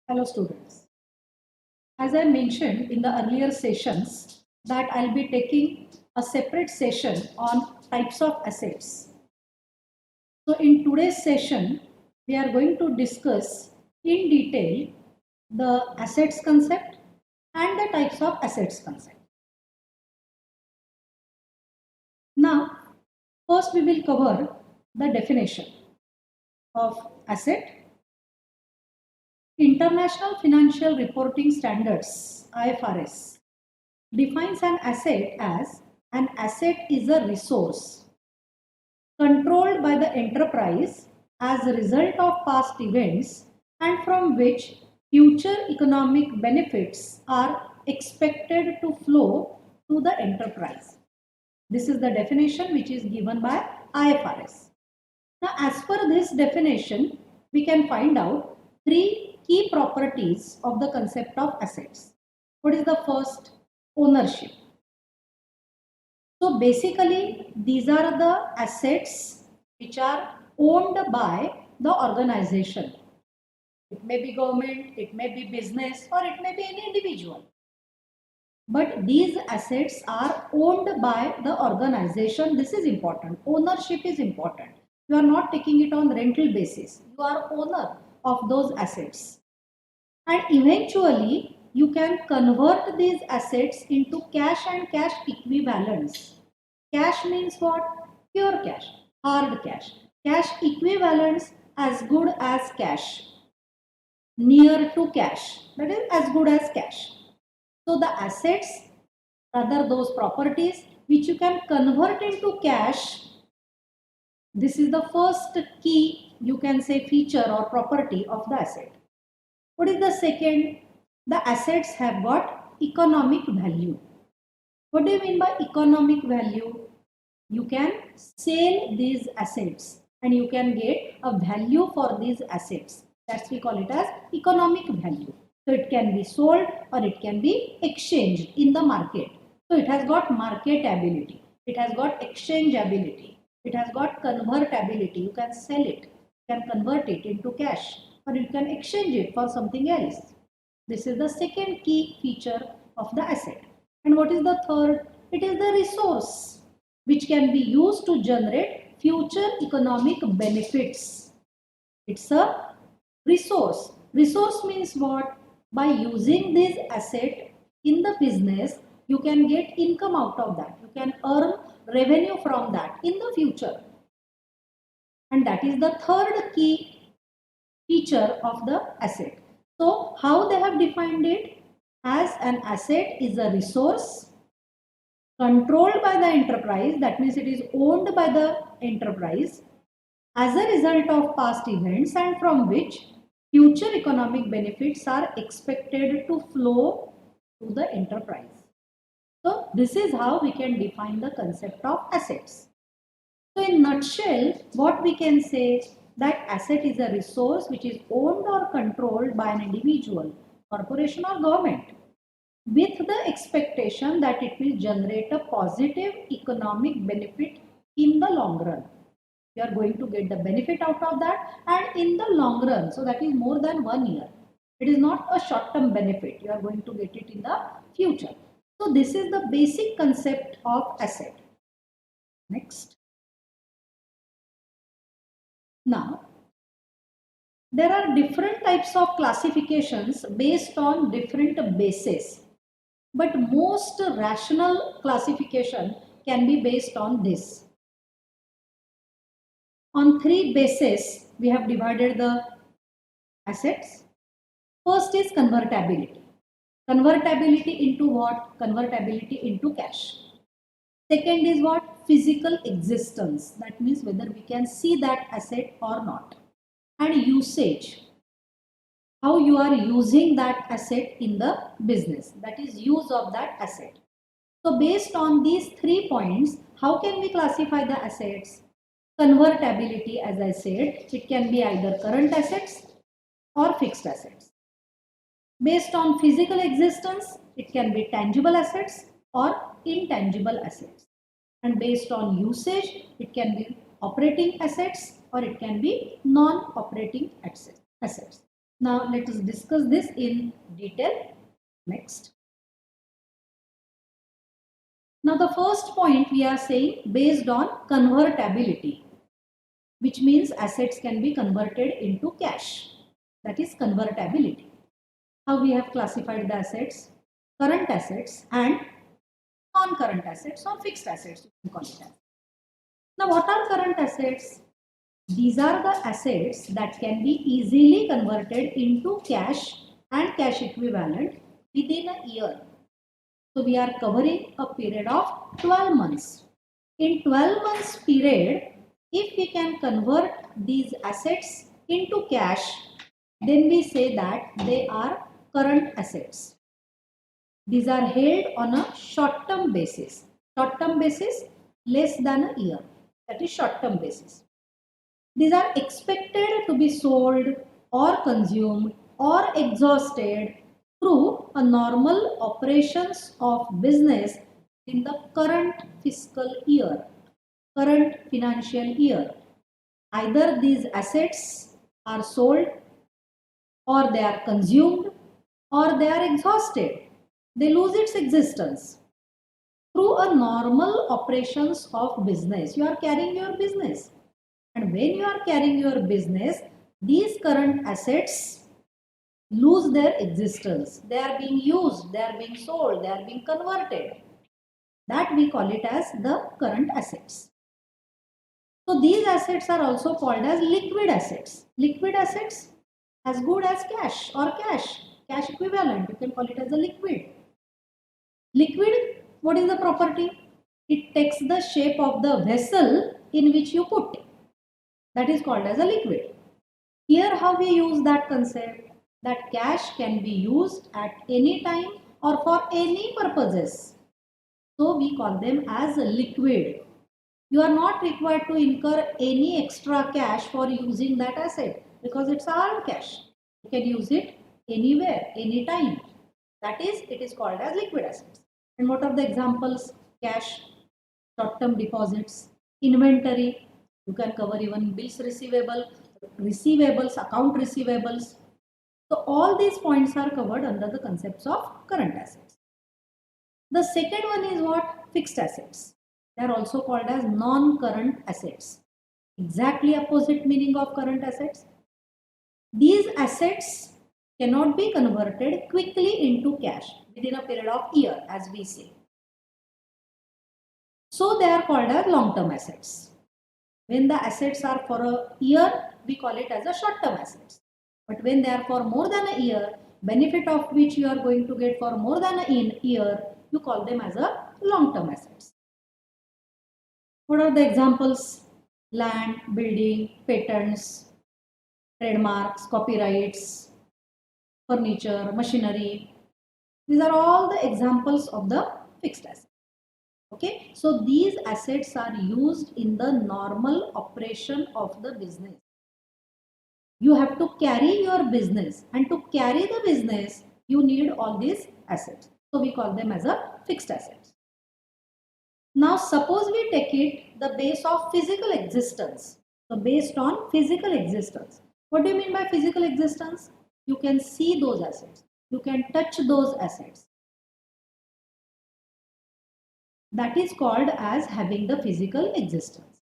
Hello students. As I mentioned in the earlier sessions that I'll be taking a separate session on types of assets. So in today's session, we are going to discuss in detail the assets concept and the types of assets concept. Now, first we will cover the definition of asset. International Financial Reporting Standards IFRS defines an asset is a resource controlled by the enterprise as a result of past events and from which future economic benefits are expected to flow to the enterprise. This is the definition which is given by IFRS. Now, as per this definition, we can find out three key properties of the concept of assets. What is the first? Ownership. So basically, these are the assets which are owned by the organization. It may be government, it may be business, or it may be any individual. But these assets are owned by the organization. This is important. Ownership is important. You are not taking it on rental basis. You are owner of those assets. And eventually, you can convert these assets into cash and cash equivalents. Cash means what? Pure cash, hard cash. Cash equivalents as good as cash, near to cash, that is as good as cash. So the assets, rather those properties which you can convert into cash, this is the first key, you can say, feature or property of the asset. What is the second? The assets have got economic value. What do you mean by economic value? You can sell these assets and you can get a value for these assets. That's we call it as economic value. So it can be sold or it can be exchanged in the market. So it has got marketability. It has got exchangeability. It has got convertibility. You can sell it. You can convert it into cash or you can exchange it for something else. This is the second key feature of the asset. And what is the third? It is the resource which can be used to generate future economic benefits. It's a resource. Resource means what? By using this asset in the business, you can get income out of that. You can earn revenue from that in the future. And that is the third key feature of the asset. So, how they have defined it? As an asset is a resource controlled by the enterprise, that means it is owned by the enterprise as a result of past events and from which future economic benefits are expected to flow to the enterprise. So this is how we can define the concept of assets. So in nutshell, what we can say, that asset is a resource which is owned or controlled by an individual, corporation or government with the expectation that it will generate a positive economic benefit in the long run. You are going to get the benefit out of that and in the long run. So that is more than 1 year. It is not a short term benefit. You are going to get it in the future. So this is the basic concept of asset. Next. Now, there are different types of classifications based on different bases. But most rational classification can be based on this. On three bases, we have divided the assets. First is convertibility. Convertibility into what? Convertibility into cash. Second is what? Physical existence. That means whether we can see that asset or not. And usage. How you are using that asset in the business. That is use of that asset. So based on these 3 points, how can we classify the assets? Convertibility, as I said, it can be either current assets or fixed assets. Based on physical existence, it can be tangible assets or intangible assets. And based on usage, it can be operating assets or it can be non-operating assets. Now let us discuss this in detail next. Now the first point we are saying based on convertibility, which means assets can be converted into cash. That is convertibility. How we have classified the assets? Current assets and non-current assets or fixed assets, you can call it as. Now what are current assets? These are the assets that can be easily converted into cash and cash equivalent within a year. So we are covering a period of 12 months. In 12 months period, if we can convert these assets into cash, then we say that they are current assets. These are held on a short-term basis. Short-term basis, less than a year. That is short-term basis. These are expected to be sold or consumed or exhausted through a normal operations of business in the current fiscal year, current financial year. Either these assets are sold or they are consumed or they are exhausted. They lose its existence. Through a normal operations of business, you are carrying your business. And when you are carrying your business, these current assets lose their existence. They are being used, they are being sold, they are being converted. That we call it as the current assets. So these assets are also called as liquid assets. Liquid assets as good as cash or cash equivalent. You can call it as a liquid. Liquid, what is the property? It takes the shape of the vessel in which you put it. That is called as a liquid. Here how we use that concept, that cash can be used at any time or for any purposes. So we call them as liquid. You are not required to incur any extra cash for using that asset because it's earned cash. You can use it anywhere, anytime. That is, it is called as liquid assets. And what are the examples? Cash, short-term deposits, inventory. You can cover even bills receivable, receivables, account receivables. So all these points are covered under the concepts of current assets. The second one is what? Fixed assets. They are also called as non-current assets. Exactly opposite meaning of current assets. These assets cannot be converted quickly into cash within a period of year, as we say. So they are called as long-term assets. When the assets are for a year, we call it as a short-term assets. But when they are for more than a year, benefit of which you are going to get for more than a year, you call them as a long-term assets. What are the examples? Land, building, patents, trademarks, copyrights, furniture, machinery. These are all the examples of the fixed assets. Okay, so these assets are used in the normal operation of the business. You have to carry your business, and to carry the business, you need all these assets. So we call them as a fixed assets. Now suppose we take it the base of physical existence. So based on physical existence. What do you mean by physical existence? You can see those assets. You can touch those assets. That is called as having the physical existence.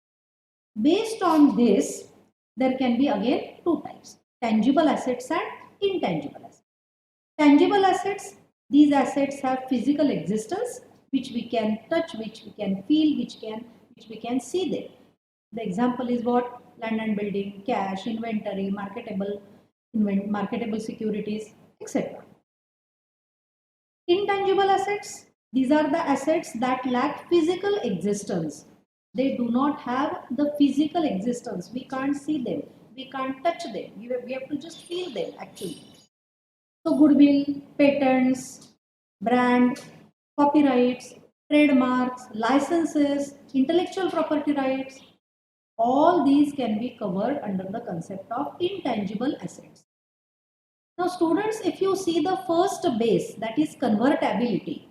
Based on this, there can be again two types, tangible assets and intangible assets. Tangible assets, these assets have physical existence, which we can touch, which we can feel, which we can see them. The example is what? Land and building, cash, inventory, marketable securities, etc. Intangible assets, these are the assets that lack physical existence. They do not have the physical existence. We can't see them. We can't touch them. We have to just feel them actually. So goodwill, patents, brand, copyrights, trademarks, licenses, intellectual property rights, all these can be covered under the concept of intangible assets. Now students, if you see the first base, that is convertibility,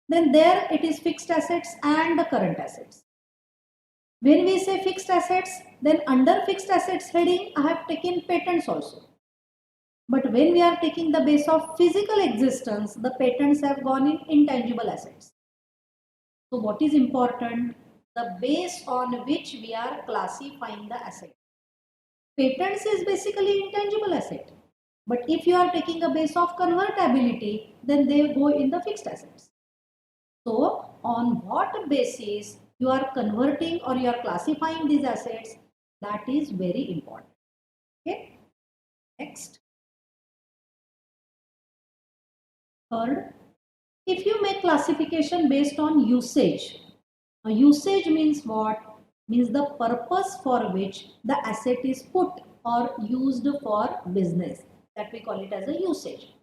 then there it is fixed assets and the current assets. When we say fixed assets, then under fixed assets heading, I have taken patents also. But when we are taking the base of physical existence, the patents have gone in intangible assets. So what is important? The base on which we are classifying the asset. Patents is basically intangible asset. But if you are taking a base of convertibility, then they go in the fixed assets. So on what basis you are converting or you are classifying these assets, that is very important. Okay. Next. Third, if you make classification based on usage, usage means what? Means the purpose for which the asset is put or used for business. That we call it as a usage.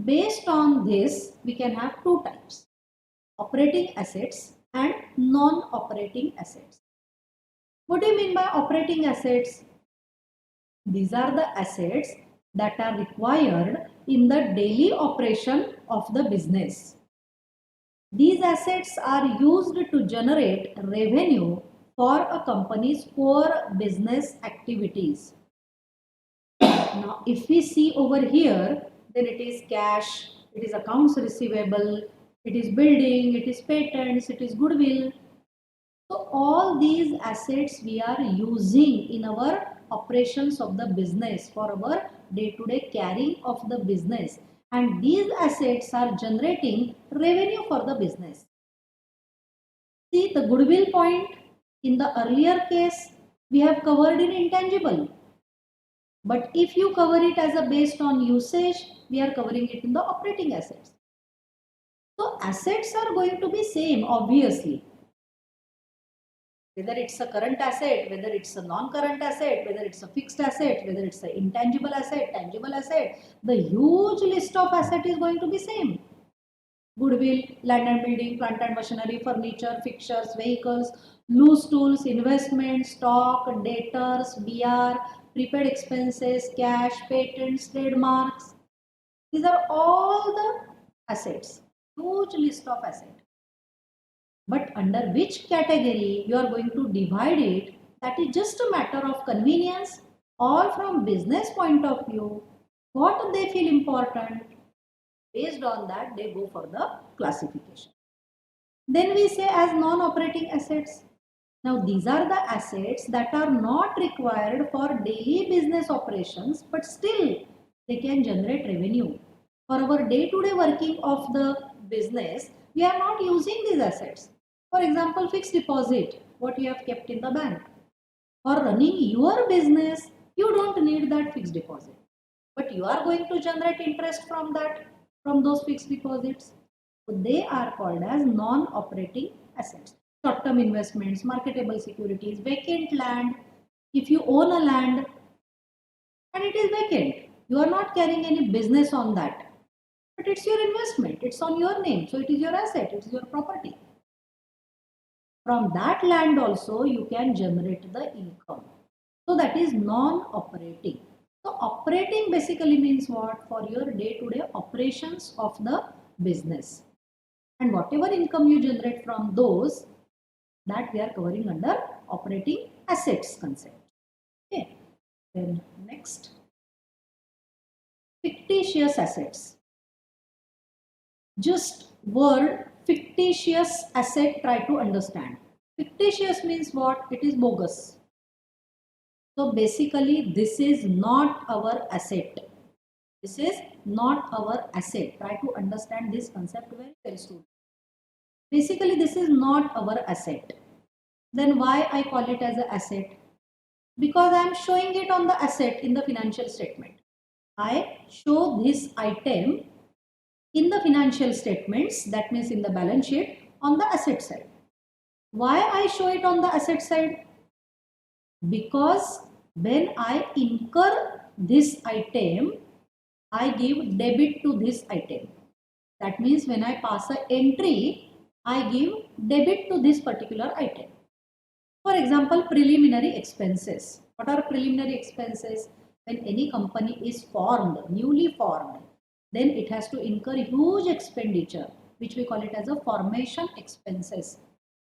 Based on this, we can have two types: operating assets and non-operating assets. What do you mean by operating assets? These are the assets that are required in the daily operation of the business. These assets are used to generate revenue for a company's core business activities. Now, if we see over here, then it is cash, it is accounts receivable, it is building, it is patents, it is goodwill. So all these assets we are using in our operations of the business for our day-to-day carrying of the business, and these assets are generating revenue for the business. See the goodwill point in the earlier case we have covered in intangible, but if you cover it as a based on usage, we are covering it in the operating assets. So assets are going to be same obviously. Whether it's a current asset, whether it's a non-current asset, whether it's a fixed asset, whether it's an intangible asset, tangible asset, the huge list of asset is going to be same. Goodwill, land and building, plant and machinery, furniture, fixtures, vehicles, loose tools, investments, stock, debtors, BR, prepaid expenses, cash, patents, trademarks. These are all the assets, huge list of assets. But under which category you are going to divide it, that is just a matter of convenience, or from business point of view, what they feel important, based on that they go for the classification. Then we say as non-operating assets. Now these are the assets that are not required for daily business operations, but still they can generate revenue. For our day-to-day working of the business, we are not using these assets. For example, fixed deposit, what you have kept in the bank. For running your business, you don't need that fixed deposit. But you are going to generate interest from that, from those fixed deposits. So they are called as non-operating assets. Short-term investments, marketable securities, vacant land. If you own a land and it is vacant, you are not carrying any business on that. But it's your investment, it's on your name, so it is your asset, it is your property. From that land also you can generate the income. So that is non-operating. So operating basically means what? For your day-to-day operations of the business. And whatever income you generate from those, that we are covering under operating assets concept. Okay. Then next, fictitious assets. Just word fictitious asset, try to understand. Fictitious means what? It is bogus. So basically this is not our asset. This is not our asset. Try to understand this concept very, very soon. Basically this is not our asset. Then why I call it as an asset? Because I am showing it on the asset in the financial statement. I show this item in the financial statements, that means in the balance sheet, on the asset side. Why I show it on the asset side? Because when I incur this item, I give debit to this item. That means when I pass an entry, I give debit to this particular item. For example, preliminary expenses. What are preliminary expenses? When any company is formed, newly formed, then it has to incur huge expenditure, which we call it as a formation expenses,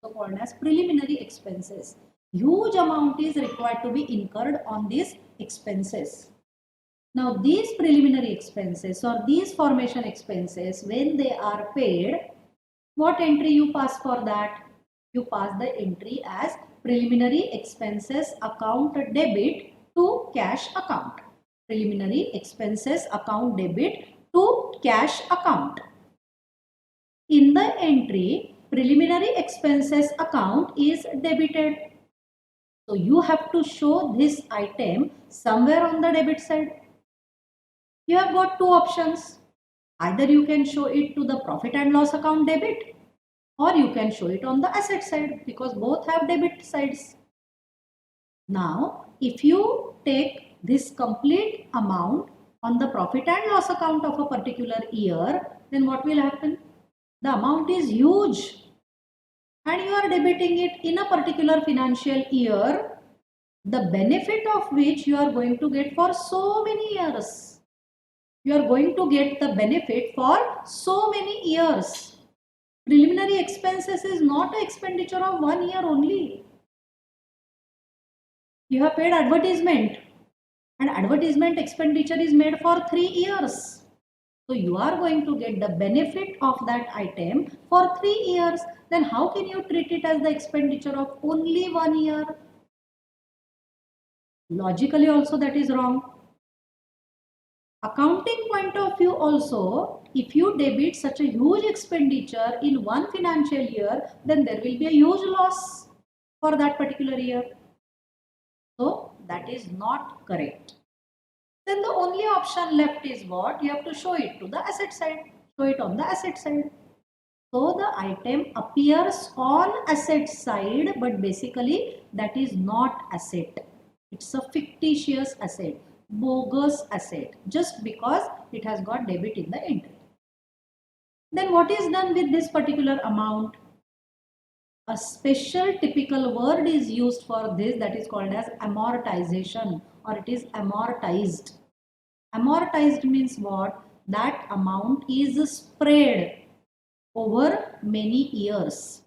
so called as preliminary expenses. huge amount is required to be incurred on these expenses. Now these preliminary expenses or these formation expenses, when they are paid, what entry you pass for that? You pass the entry as preliminary expenses account debit to cash account. Preliminary expenses account debit to cash account. In the entry, preliminary expenses account is debited. So you have to show this item somewhere on the debit side. You have got two options. Either you can show it to the profit and loss account debit, or you can show it on the asset side, because both have debit sides. Now, if you take this complete amount on the profit and loss account of a particular year, then what will happen? The amount is huge and you are debiting it in a particular financial year, the benefit of which you are going to get for so many years. You are going to get the benefit for so many years. Preliminary expenses is not an expenditure of 1 year only. You have paid advertisement, and advertisement expenditure is made for 3 years. So you are going to get the benefit of that item for 3 years. Then how can you treat it as the expenditure of only 1 year? Logically also that is wrong. Accounting point of view also, if you debit such a huge expenditure in one financial year, then there will be a huge loss for that particular year. So that is not correct. Then the only option left is what? You have to show it to the asset side. Show it on the asset side. So the item appears on asset side, but basically that is not asset. It's a fictitious asset, bogus asset, just because it has got debit in the entry. Then what is done with this particular amount? A special typical word is used for this, that is called as amortization, or it is amortized. Amortized means what? That amount is spread over many years,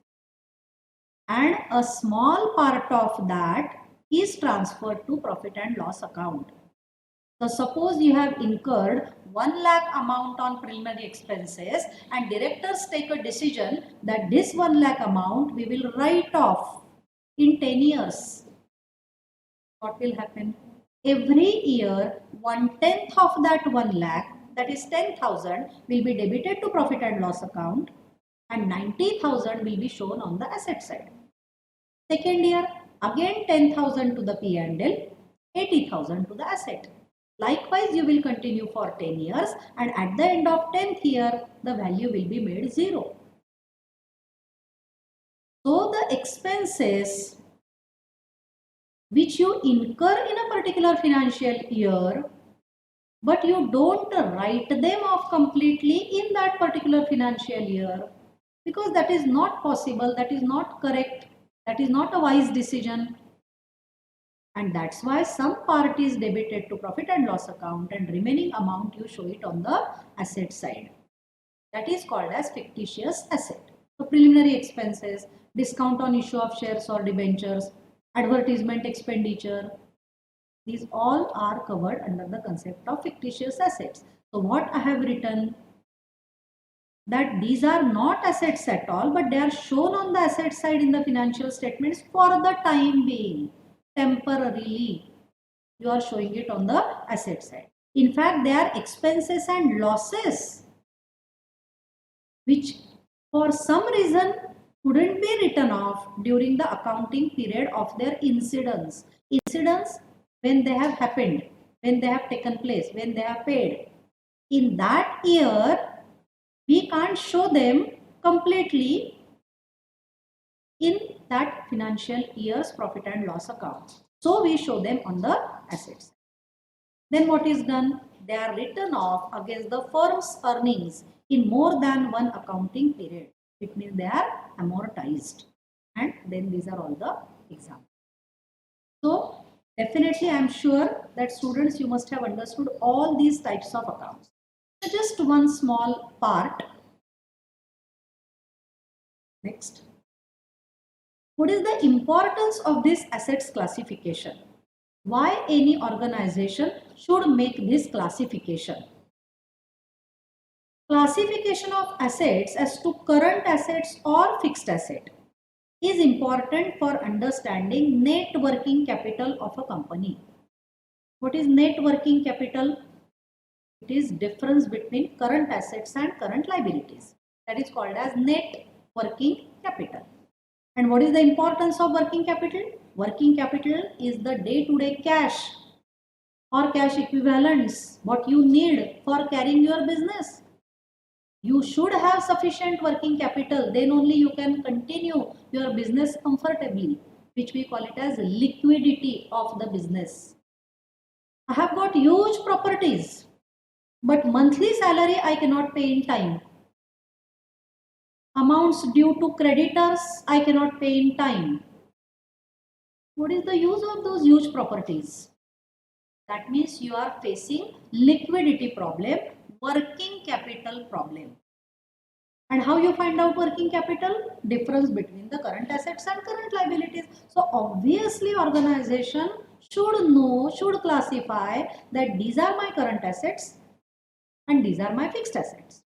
and a small part of that is transferred to profit and loss account. So suppose you have incurred 1 lakh amount on preliminary expenses, and directors take a decision that this 1 lakh amount we will write off in 10 years. What will happen? Every year 1/10 of that 1 lakh, that is 10,000, will be debited to profit and loss account, and 90,000 will be shown on the asset side. Second year, again 10,000 to the P&L, 80,000 to the asset. Likewise, you will continue for 10 years, and at the end of 10th year, the value will be made 0. So the expenses which you incur in a particular financial year, but you don't write them off completely in that particular financial year, because that is not possible, that is not correct, that is not a wise decision. And that's why some part is debited to profit and loss account, and remaining amount you show it on the asset side. That is called as fictitious asset. So preliminary expenses, discount on issue of shares or debentures, advertisement expenditure, these all are covered under the concept of fictitious assets. So what I have written, that these are not assets at all, but they are shown on the asset side in the financial statements for the time being. Temporarily, you are showing it on the asset side. In fact, they are expenses and losses which for some reason couldn't be written off during the accounting period of their incidence. Incidence, when they have happened, when they have taken place, when they have paid. In that year, we can't show them completely in that financial year's profit and loss account. So we show them on the assets. Then what is done? They are written off against the firm's earnings in more than one accounting period. It means they are amortized. And then these are all the examples. So definitely I am sure that students, you must have understood all these types of accounts. So just one small part. Next. What is the importance of this assets classification? Why any organization should make this classification? Classification of assets as to current assets or fixed asset is important for understanding net working capital of a company. What is net working capital? It is difference between current assets and current liabilities. That is called as net working capital. And what is the importance of working capital? Working capital is the day-to-day cash or cash equivalents, what you need for carrying your business. You should have sufficient working capital, then only you can continue your business comfortably, which we call it as liquidity of the business. I have got huge properties, but monthly salary I cannot pay in time. Amounts due to creditors I cannot pay in time. What is the use of those huge properties? That means you are facing liquidity problem, working capital problem. And how you find out working capital? Difference between the current assets and current liabilities. So obviously organization should know, should classify that these are my current assets and these are my fixed assets.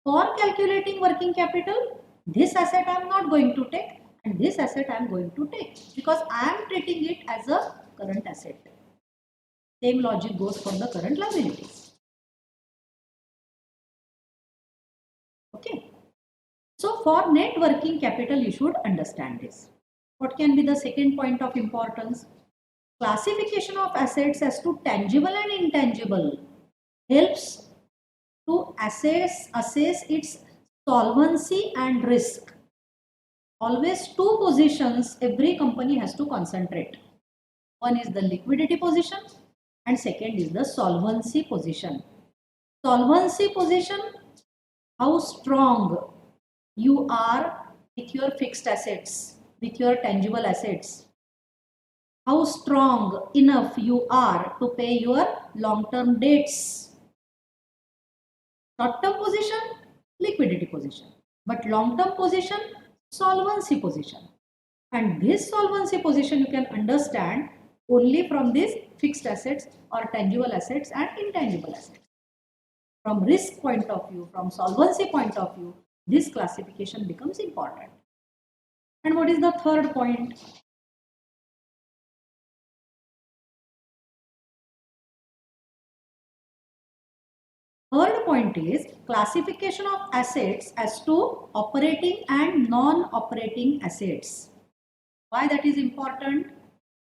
For calculating working capital, this asset I am not going to take and this asset I am going to take because I am treating it as a current asset. Same logic goes for the current liabilities. Okay. So for net working capital, you should understand this. What can be the second point of importance? Classification of assets as to tangible and intangible helps to assess its solvency and risk. Always two positions every company has to concentrate. One is the liquidity position and second is the solvency position. Solvency position, how strong you are with your fixed assets, with your tangible assets. How strong enough you are to pay your long-term debts. Short-term position, liquidity position. But long-term position, solvency position. And this solvency position you can understand only from these fixed assets or tangible assets and intangible assets. From risk point of view, from solvency point of view, this classification becomes important. And what is the third point? Third point is classification of assets as to operating and non-operating assets. Why that is important?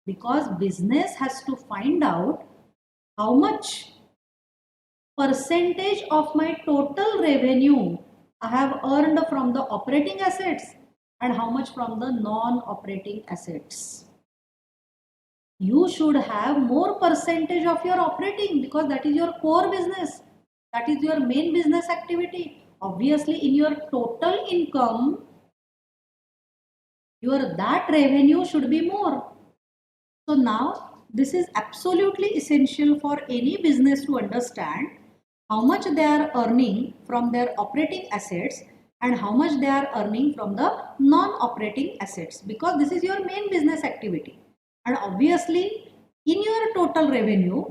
Because business has to find out how much percentage of my total revenue I have earned from the operating assets and how much from the non-operating assets. You should have more percentage of your operating because that is your core business. That is your main business activity. Obviously, in your total income, that revenue should be more. So now, this is absolutely essential for any business to understand how much they are earning from their operating assets and how much they are earning from the non-operating assets because this is your main business activity. And obviously, in your total revenue,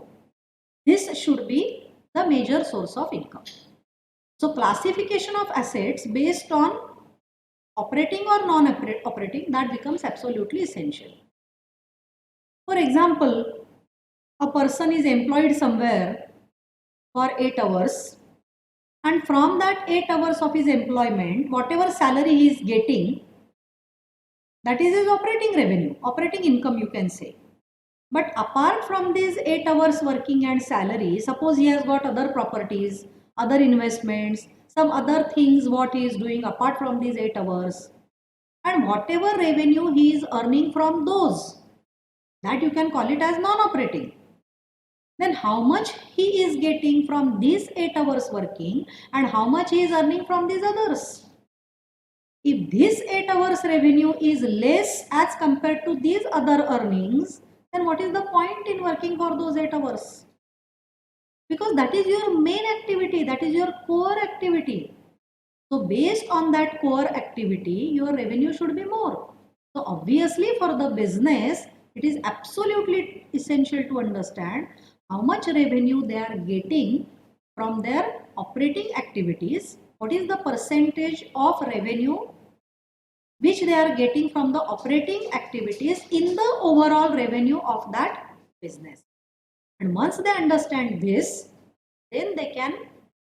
this should be the major source of income. So classification of assets based on operating or non-operating, that becomes absolutely essential. For example, a person is employed somewhere for 8 hours and from that 8 hours of his employment, whatever salary he is getting, that is his operating revenue, operating income you can say. But apart from these 8 hours working and salary, suppose he has got other properties, other investments, some other things what he is doing apart from these 8 hours. And whatever revenue he is earning from those, that you can call it as non-operating. Then how much he is getting from these 8 hours working and how much he is earning from these others. If this 8 hours revenue is less as compared to these other earnings, then what is the point in working for those 8 hours? Because that is your main activity, that is your core activity. So based on that core activity, your revenue should be more. So So obviously for the business, it is absolutely essential to understand how much revenue they are getting from their operating activities. What is the percentage of revenue which they are getting from the operating activities in the overall revenue of that business. And once they understand this, then they can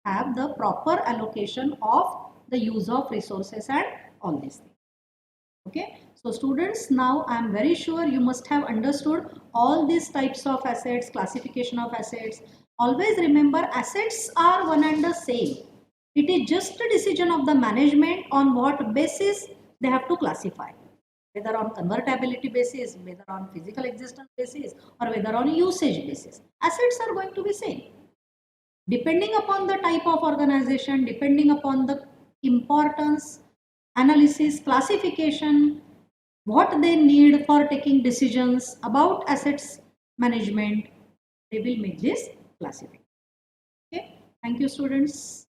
have the proper allocation of the use of resources and all these things. Okay, so students, now I am very sure you must have understood all these types of assets, classification of assets. Always remember, assets are one and the same. It is just a decision of the management on what basis they have to classify, whether on convertibility basis, whether on physical existence basis, or whether on usage basis. Assets are going to be same. Depending upon the type of organization, depending upon the importance, analysis, classification, what they need for taking decisions about assets management, they will make this classification. Okay, thank you students.